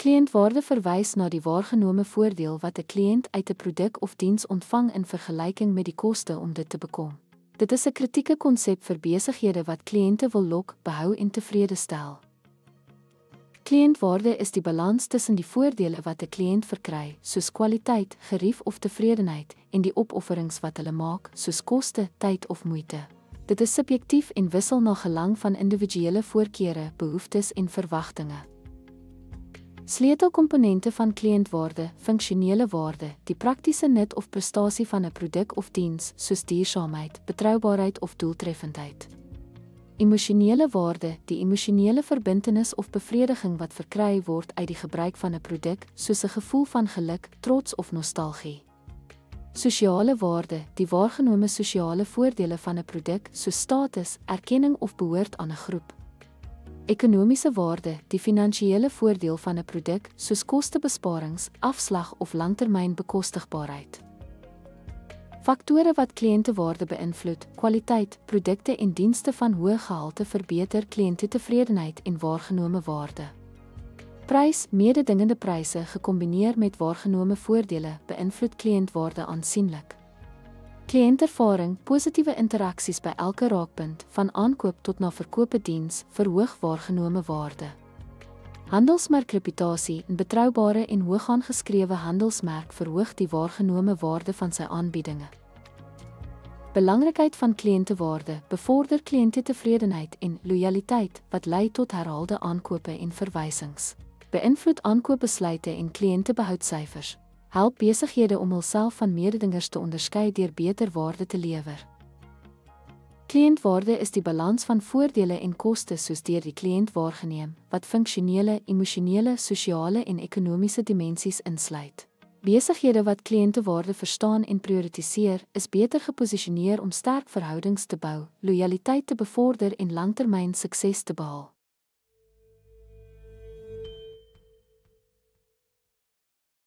Kliëntwaarde verwys na die waargenome voordeel wat 'n kliënt uit 'n produk of diens ontvang in vergelyking met die koste om dit te bekom. Dit is 'n kritieke konsep vir besighede wat kliënte wil lok, behou en tevrede stel. Kliëntwaarde is die balans tussen die voordele wat 'n kliënt verkry, soos kwaliteit, gerief of tevredenheid, en die opofferings wat hulle maak, soos koste, tyd of moeite. Dit is subjektief en wissel na gelang van individuele voorkeure, behoeftes en verwagtinge. Sleutelkomponente van kliëntwaarde, funksionele waarde, die praktiese nut of prestasie van 'n produk of diens, soos duursaamheid, betroubaarheid of doeltreffendheid. Emosionele waarde, die emosionele verbintenis of bevrediging wat verkry word uit die gebruik van 'n produk, soos 'n gevoel van geluk, trots of nostalgie. Sosiale waarde, die waargenome sosiale voordele van 'n produk, soos status, erkenning of behoort aan 'n groep. Ekonomiese waarde, die finansiële voordeel van 'n produk, soos kostebesparings, afslag of langtermyn bekostigbaarheid. Faktore wat kliëntewaarde beïnvloed, kwaliteit, produkte en dienste van hoë gehalte verbeter kliëntetevredenheid en waargenome waarde. Prys, mededingende pryse gekombineer met waargenome voordele beïnvloed kliëntwaarde aansienlik. Kliëntervaring, positiewe interaksies by elke raakpunt, van aankoop tot na verkope diens, verhoog waargenome waarde. Handelsmerkreputasie, 'n betroubare en hoog aangeskrewe handelsmerk verhoog die waargenome waarde van sy aanbiedinge. Belangrikheid van kliëntewaarde bevorder kliëntetevredenheid en lojaliteit wat lei tot herhaalde aankope en verwysings. Beïnvloed aankoopbesluite en kliëntebehoudssyfers. Help besighede om hulself van mededingers te onderskei deur beter waarde te lewer. Kliëntwaarde is die balans van voordele en koste soos deur die kliënt waargeneem, wat funksionele, emosionele, sosiale en ekonomiese dimensies insluit. Besighede wat kliëntewaarde verstaan en prioritiseer, is beter geposisioneer om sterk verhoudings te bou, lojaliteit te bevorder en langtermyn sukses te behaal.